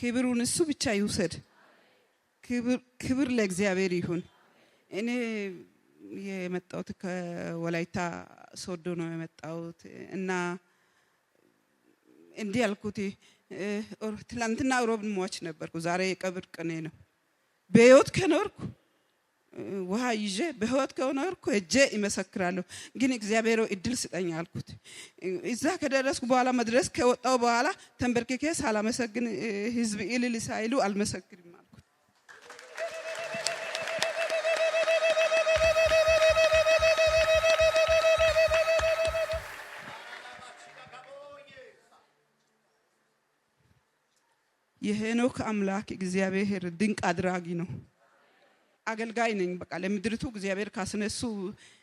ክብሩን እሱ ብቻ ይውሰድ። ክብር ለእግዚአብሔር ይሁን። እኔ የመጣሁት ከወላይታ ሶዶ ነው የመጣሁት እና እንዲህ አልኩት ትላንትና ሮብ ሟች ነበርኩ። ዛሬ የቀብር ቀኔ ነው። በህይወት ከኖርኩ ውሃ ይዤ በህይወት ከኖርኩ እጄ ይመሰክራለሁ። ግን እግዚአብሔር እድል ስጠኝ አልኩት። እዛ ከደረስኩ በኋላ መድረስ ከወጣው በኋላ ተንበርክኬ ሳላመሰግን ህዝብ እልል ሳይሉ አልመሰክርም አልኩት። የሄኖክ አምላክ እግዚአብሔር ድንቅ አድራጊ ነው። አገልጋይ ነኝ። በቃ ለምድርቱ እግዚአብሔር ካስነሱ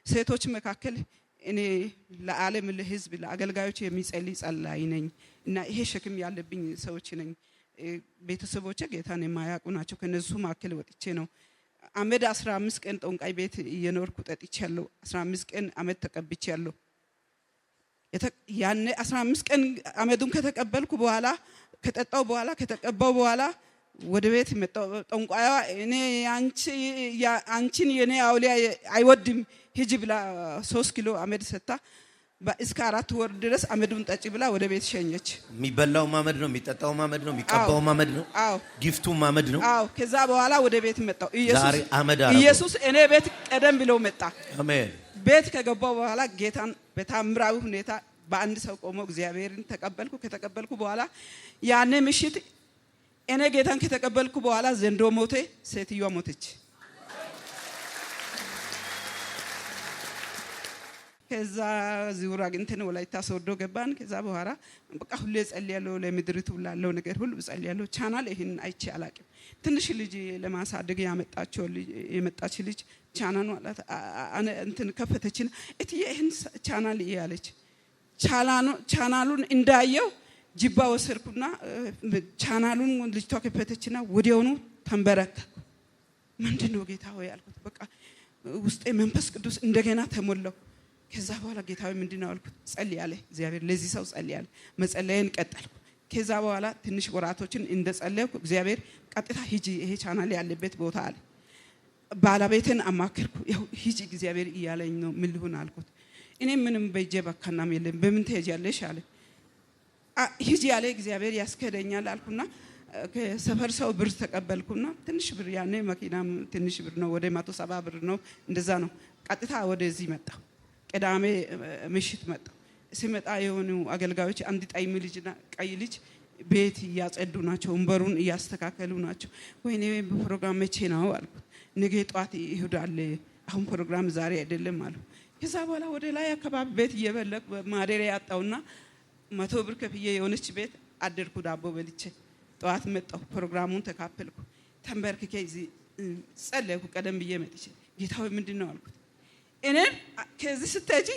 ሴቶች መካከል እኔ ለዓለም ለህዝብ ለአገልጋዮች የሚጸልይ ጸላይ ነኝ እና ይሄ ሸክም ያለብኝ ሰዎች ነኝ። ቤተሰቦቼ ጌታን የማያውቁ ናቸው። ከነሱ መካከል ወጥቼ ነው አመድ 15 ቀን ጦንቃይ ቤት እየኖርኩ ጠጥቻለሁ። 15 ቀን አመድ ተቀብቻለሁ። ያኔ 15 ቀን አመዱን ከተቀበልኩ በኋላ ከተቀባው በኋላ ወደ ቤት መጣው። ጦንቃያ እኔ አንቺን የኔ አውሊያ አይወድም ሂጂ ብላ 3 ኪሎ አመድ ሰጣ። እስከ 4 ወር ድረስ አመዱን ጠጪ ብላ ወደ ቤት ሸኘች። የሚበላው ማመድ ነው፣ የሚጠጣው ማመድ ነው፣ የሚቀባው ማመድ ነው፣ ጊፍቱ ማመድ ነው። ከዛ በኋላ ወደ ቤት መጣው። ኢየሱስ እኔ ቤት ቀደም ብሎ መጣ። አሜን። ቤት ከገባው በኋላ ጌታን በታምራዊ ሁኔታ በአንድ ሰው ቆሞ እግዚአብሔርን ተቀበልኩ። ከተቀበልኩ በኋላ ያኔ ምሽት እኔ ጌታን ከተቀበልኩ በኋላ ዘንዶ ሞተ፣ ሴትዮዋ ሞተች። ከዛ ዙራ ግንተን ወላይታ ሶዶ ገባን። ከዛ በኋላ በቃ ሁሌ ጸልያለሁ፣ ለምድሪቱ ላለው ነገር ሁሉ ጸልያለሁ። ቻናል ይሄን አይቼ አላቅም። ትንሽ ልጅ ለማሳደግ የመጣች ልጅ ቻናሉ እንትን ከፈተችን። እትዬ ይሄን ቻናል ያለች ቻናሉን እንዳየው ጅባ ወሰድኩና ቻናሉን ልጅቷ ከፈተችና ወዲያውኑ ተንበረከኩ። ምንድነው ጌታ ሆይ አልኩት። በቃ ውስጤ መንፈስ ቅዱስ እንደገና ተሞላው። ከዛ በኋላ ጌታ ሆይ ምንድነው አልኩት። ጸልይ አለ እግዚአብሔር። ለዚህ ሰው ጸልይ አለ። መጸለይን ቀጠልኩ። ከዛ በኋላ ትንሽ ወራቶችን እንደጸለይኩ እግዚአብሔር ቀጥታ ሂጂ ይሄ ቻናል ያለበት ቦታ አለ። ባለቤቴን አማከርኩ። ይሄው ሂጂ እግዚአብሔር እያለኝ ነው፣ ምን ልሁን አልኩት። እኔ ምንም በእጄ በካናም የለም፣ በምን ትሄጃለሽ አለ። ሂጂ ያለ እግዚአብሔር ያስከደኛል አልኩና ከሰፈር ሰው ብር ተቀበልኩና ትንሽ ብር ያኔ መኪናም ትንሽ ብር ነው፣ ወደ 170 ብር ነው፣ እንደዛ ነው። ቀጥታ ወደዚህ መጣሁ። ቅዳሜ ምሽት መጣሁ። ሲመጣ የሆኑ አገልጋዮች አንድ ጣይም ልጅና ቀይ ልጅ ቤት እያጸዱ ናቸው፣ ወንበሩን እያስተካከሉ ናቸው። ወይኔ ፕሮግራም መቼ ነው አልኩት። ነገ ጧት ይሁዳል፣ አሁን ፕሮግራም ዛሬ አይደለም አሉ። ከዛ በኋላ ወደ ላይ አካባቢ ቤት እየበለኩ ማደሪያ ያጣውና 100 ብር ከፍዬ የሆነች ቤት አደርኩ። ዳቦ በልቼ ጧት መጣሁ። ፕሮግራሙን ተካፈልኩ። ተንበርክኬ ጸለይኩ። ቀደም ብዬ መጥቼ ጌታ ሆይ ምንድነው አልኩት። እኔ ከዚህ ስትሄጂ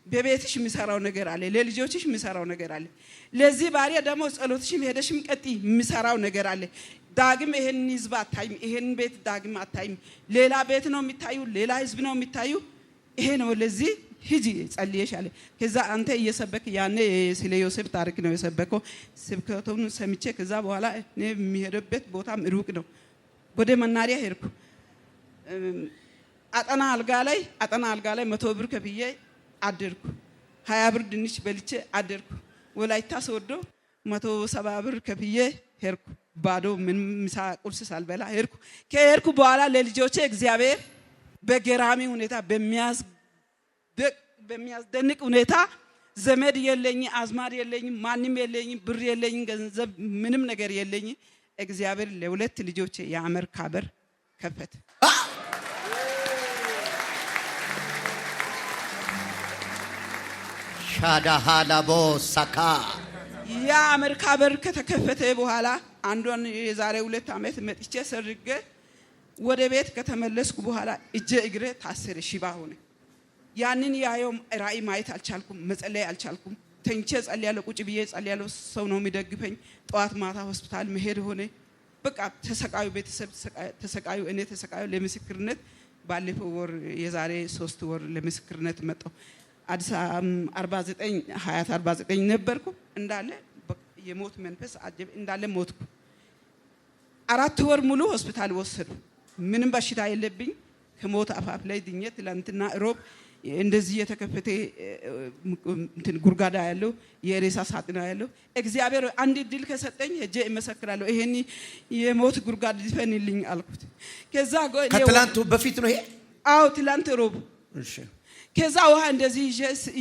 በቤትሽ የሚሰራው ነገር አለ፣ ለልጆችሽ የሚሰራው ነገር አለ። ለዚህ ባሪያ ደግሞ ጸሎትሽም ሄደሽም ቀጥ የሚሰራው ነገር አለ። ዳግም ይሄን ህዝብ አታይም፣ ይሄን ቤት ዳግም አታይም። ሌላ ቤት ነው የሚታዩ፣ ሌላ ህዝብ ነው የሚታዩ። ይሄ ነው ለዚህ ሂጂ ጸልየሽ አለ። ከዛ አንተ እየሰበክ ያኔ ስለ ዮሴፍ ታሪክ ነው የሰበከው። ስብከቱን ሰምቼ ከዛ በኋላ እኔ የሚሄድበት ቦታም ሩቅ ነው። ወደ መናሪያ ሄድኩ። አጠና አልጋ ላይ 100 ብር ከፍዬ አደርኩ። 20 ብር ድንች በልቼ አደርኩ። ወላይታ ሶዶ 170 ብር ከፍዬ ሄድኩ። ባዶ ምን ምሳ ቁርስ ሳልበላ ሄድኩ። ከሄድኩ በኋላ ለልጆቼ እግዚአብሔር በገራሚ ሁኔታ በሚያስደንቅ ሁኔታ ዘመድ የለኝ፣ አዝማድ የለኝ፣ ማንም የለኝ፣ ብር የለኝ፣ ገንዘብ ምንም ነገር የለኝ። እግዚአብሔር ለሁለት ልጆቼ የአሜሪካ በር ከፈተ። ሻዳሃላቦ ሳካ የአሜሪካ በር ከተከፈተ በኋላ አንዱን የዛሬ 2 ዓመት መጥቼ ሰርጌ ወደ ቤት ከተመለስኩ በኋላ እጄ እግሬ ታሰረ፣ ሽባ ሆነ። ያንን ያየው ራእይ ማየት አልቻልኩም፣ መጸለይ አልቻልኩም። ተንቼ ጸልያለሁ፣ ቁጭ ብዬ ጸልያለሁ። ሰው ነው የሚደግፈኝ። ጠዋት ማታ ሆስፒታል መሄድ ሆነ። በቃ ተሰቃዩ፣ ቤተሰብ ተሰቃዩ፣ እኔ ተሰቃዩ። ለምስክርነት ባለፈው ወር የዛሬ 3 ወር ለምስክርነት መጣሁ። አዲስ 49 ነበርኩ። እንዳለ የሞት መንፈስ እንዳለ ሞትኩ። 4 ወር ሙሉ ሆስፒታል ወሰዱ። ምንም በሽታ የለብኝ ከሞት አፋፍ ላይ ድኜ ትላንትና ሮብ እንደዚህ የተከፈተ እንትን ጉርጋዳ ያለው የሬሳ ሳጥና ያለው እግዚአብሔር አንድ ድል ከሰጠኝ ሄጄ እመሰክራለሁ። ይሄን የሞት ጉርጋዳ ይፈንልኝ አልኩት። ከዛ ከትላንቱ በፊት ነው ይሄ? አዎ ትላንት ሮብ። እሺ። ከዛ ውሃ እንደዚህ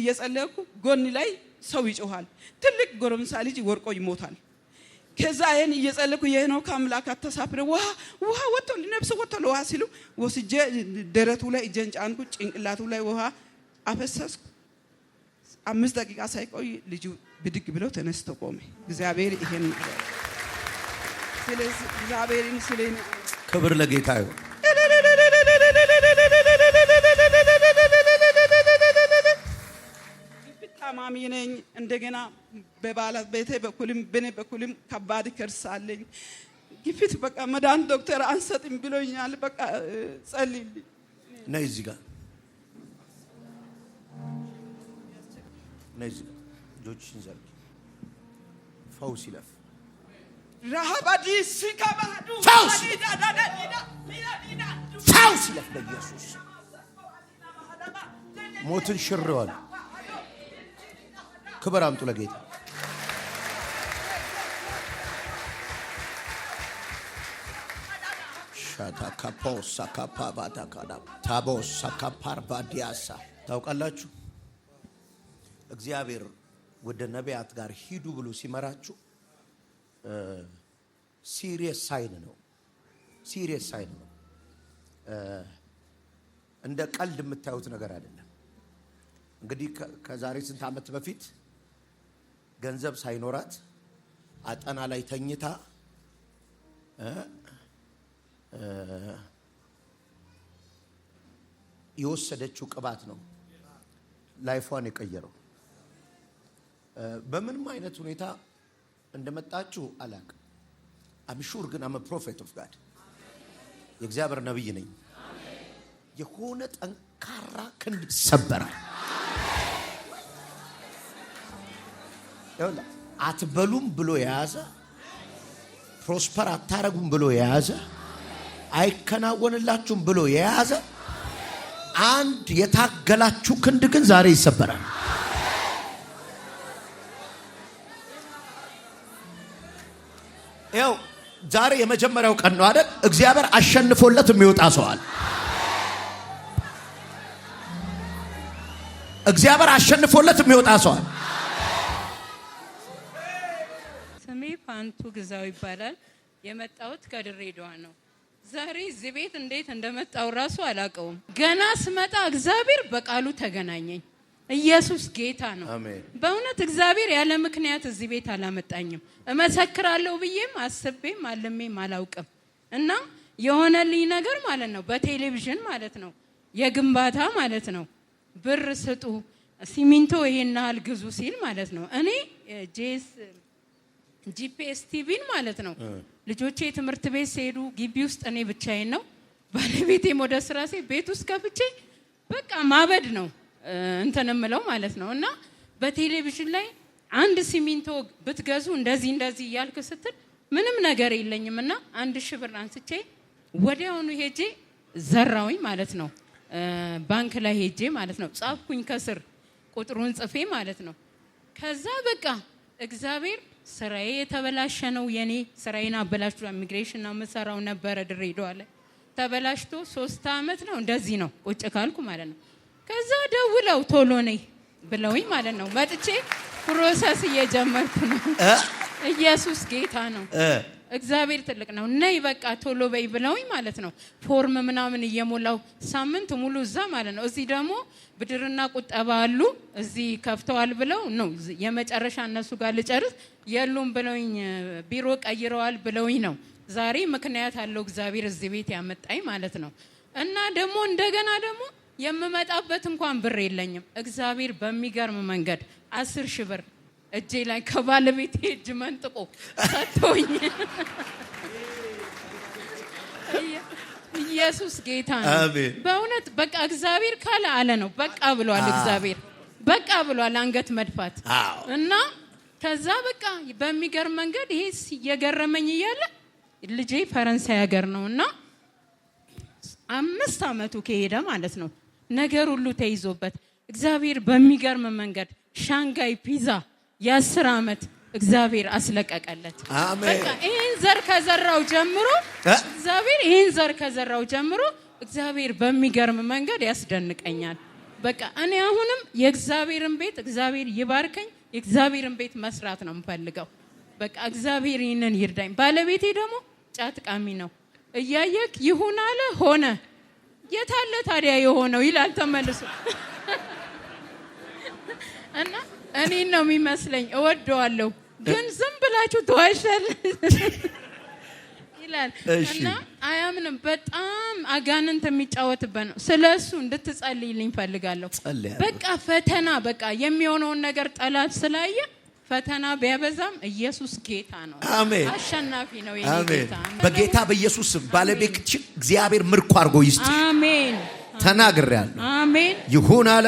እየጸለይኩ ጎን ላይ ሰው ይጮሃል። ትልቅ ጎረምሳ ልጅ ወርቆ ይሞታል። ከዛ ይሄን እየጸለይኩ የሄኖክ ከአምላክ ተሳፍረ ውሃ ወጥቶ ነፍስ ወጥቶ ውሃ ሲሉ ወስጄ ደረቱ ላይ እጄን ጫንኩ። ጭንቅላቱ ላይ ውሃ አፈሰስኩ። 5 ደቂቃ ሳይቆይ ልጁ ብድግ ብለው ተነስቶ ቆመ። እግዚአብሔር ይሄን ነገር ስለዚህ እግዚአብሔርን ስለኔ ክብር ለጌታ ይሁን። ታማሚ ነኝ። እንደገና በባለቤቴ በኩልም በኔ በኩልም ከባድ ከርስ አለኝ። ግፊት በቃ መዳን ዶክተር አንሰጥም ብሎኛል። በቃ ጸልይልኝ። ነይ እዚህ ጋር ነይ እዚህ ጋር እጆችሽን ዘርጊ። ፈውስ ይለፍ። ረሃባዲ ሲካባዱ ፈውስ ይለፍ በኢየሱስ ሞትን ሽረዋል። ክብር አምጡ ለጌታ። ሻታ ካፖሳ ካፓባታ ካዳ ታቦሳ ካፓርባዲያሳ ታውቃላችሁ፣ እግዚአብሔር ወደ ነቢያት ጋር ሂዱ ብሎ ሲመራችሁ ሲሪየስ ሳይን ነው። ሲሪየስ ሳይን ነው። እንደ ቀልድ የምታዩት ነገር አይደለም። እንግዲህ ከዛሬ ስንት ዓመት በፊት ገንዘብ ሳይኖራት አጠና ላይ ተኝታ የወሰደችው ቅባት ነው ላይፏን የቀየረው። በምንም አይነት ሁኔታ እንደመጣችሁ አላውቅም። አምሹር ግን አመ ፕሮፌት ኦፍ ጋድ የእግዚአብሔር ነብይ ነኝ። የሆነ ጠንካራ ክንድ ሰበራል። ይኸውልህ አትበሉም ብሎ የያዘ ፕሮስፐር አታረጉም ብሎ የያዘ አይከናወንላችሁም ብሎ የያዘ አንድ የታገላችሁ ክንድ ግን ዛሬ ይሰበራል። ይኸው ዛሬ የመጀመሪያው ቀን ነው አይደል? እግዚአብሔር አሸንፎለት የሚወጣ ሰዋል። እግዚአብሔር አሸንፎለት የሚወጣ ሰዋል። ስሜ ፋንቱ ግዛው ይባላል። የመጣሁት ከድሬዳዋ ነው። ዛሬ እዚህ ቤት እንዴት እንደመጣው ራሱ አላውቀውም። ገና ስመጣ እግዚአብሔር በቃሉ ተገናኘኝ። ኢየሱስ ጌታ ነው። በእውነት እግዚአብሔር ያለ ምክንያት እዚህ ቤት አላመጣኝም። እመሰክራለሁ ብዬም አስቤም አልሜም አላውቅም። እና የሆነልኝ ነገር ማለት ነው በቴሌቪዥን ማለት ነው የግንባታ ማለት ነው ብር ስጡ ሲሚንቶ ይሄን ያህል ግዙ ሲል ማለት ነው እኔ ጂፒኤስ ቲቪን ማለት ነው ልጆቼ ትምህርት ቤት ሲሄዱ ግቢ ውስጥ እኔ ብቻዬን ነው ባለቤቴም ወደ ስራ ሲሄድ ቤት ውስጥ ከፍቼ በቃ ማበድ ነው እንተነምለው ማለት ነው። እና በቴሌቪዥን ላይ አንድ ሲሚንቶ ብትገዙ እንደዚህ እንደዚህ ያልክ ስትል ምንም ነገር የለኝም እና 1000 ብር አንስቼ ወዲያውኑ ሄጄ ዘራውኝ ማለት ነው። ባንክ ላይ ሄጄ ማለት ነው ጻፍኩኝ ከስር ቁጥሩን ጽፌ ማለት ነው። ከዛ በቃ እግዚአብሔር ስራዬ የተበላሸ ነው የኔ ስራዬን አበላሽቶ ኢሚግሬሽን ነው መሰራው ነበር ድሬዳዋ ላይ ተበላሽቶ 3 አመት ነው እንደዚህ ነው ቁጭ ካልኩ ማለት ነው። ከዛ ደውለው ቶሎ ነይ ብለውኝ ማለት ነው መጥቼ ፕሮሰስ እየጀመርኩ ነው። ኢየሱስ ጌታ ነው። እግዚአብሔር ትልቅ ነው። ነይ በቃ ቶሎ በይ ብለውኝ ማለት ነው። ፎርም ምናምን እየሞላው ሳምንት ሙሉ እዛ ማለት ነው። እዚህ ደግሞ ብድርና ቁጠባ አሉ እዚህ ከፍተዋል ብለው ነው የመጨረሻ እነሱ ጋር ልጨርስ የሉም ብለውኝ ቢሮ ቀይረዋል ብለውኝ ነው ዛሬ ምክንያት አለው እግዚአብሔር እዚህ ቤት ያመጣኝ ማለት ነው። እና ደግሞ እንደገና ደግሞ የምመጣበት እንኳን ብር የለኝም። እግዚአብሔር በሚገርም መንገድ 10,000 ብር እጄ ላይ ከባለቤቴ እጅ መንጥቆ ሰጥቶኝ ኢየሱስ ጌታ ነው። በእውነት በቃ እግዚአብሔር ካለ አለ ነው። በቃ ብሏል እግዚአብሔር በቃ ብሏል አንገት መድፋት እና ከዛ በቃ በሚገርም መንገድ ይሄ የገረመኝ እያለ ልጄ ፈረንሳይ ሀገር ነውና 5 አመቱ ከሄደ ማለት ነው ነገር ሁሉ ተይዞበት እግዚአብሔር በሚገርም መንገድ ሻንጋይ ፒዛ የ10 አመት እግዚአብሔር አስለቀቀለት። አሜን። በቃ ይሄን ዘር ከዘራው ጀምሮ እግዚአብሔር ይሄን ዘር ከዘራው ጀምሮ እግዚአብሔር በሚገርም መንገድ ያስደንቀኛል። በቃ እኔ አሁንም የእግዚአብሔርን ቤት እግዚአብሔር ይባርከኝ፣ የእግዚአብሔርን ቤት መስራት ነው የምፈልገው። በቃ እግዚአብሔር ይሄንን ይርዳኝ። ባለቤቴ ደግሞ ጫት ቃሚ ነው። እያየክ ይሁን አለ ሆነ። የታለ ታዲያ የሆነው ይላል ተመልሶ እና እኔን ነው የሚመስለኝ እወደዋለሁ ግን ዝም ብላችሁ ተዋሻል ይላል እና አያምንም። በጣም አጋንንት የሚጫወትበት ነው። ስለሱ እንድትጸልይልኝ ፈልጋለሁ። በቃ ፈተና በቃ የሚሆነውን ነገር ጠላት ስላየ ፈተና ቢያበዛም ኢየሱስ ጌታ ነው። አሜን። አሸናፊ ነው የኔ ጌታ። በጌታ በኢየሱስ ባለቤት እግዚአብሔር ምርኮ አድርጎ ይስጥ። አሜን። ተናግሬያለሁ። አሜን። ይሁን አለ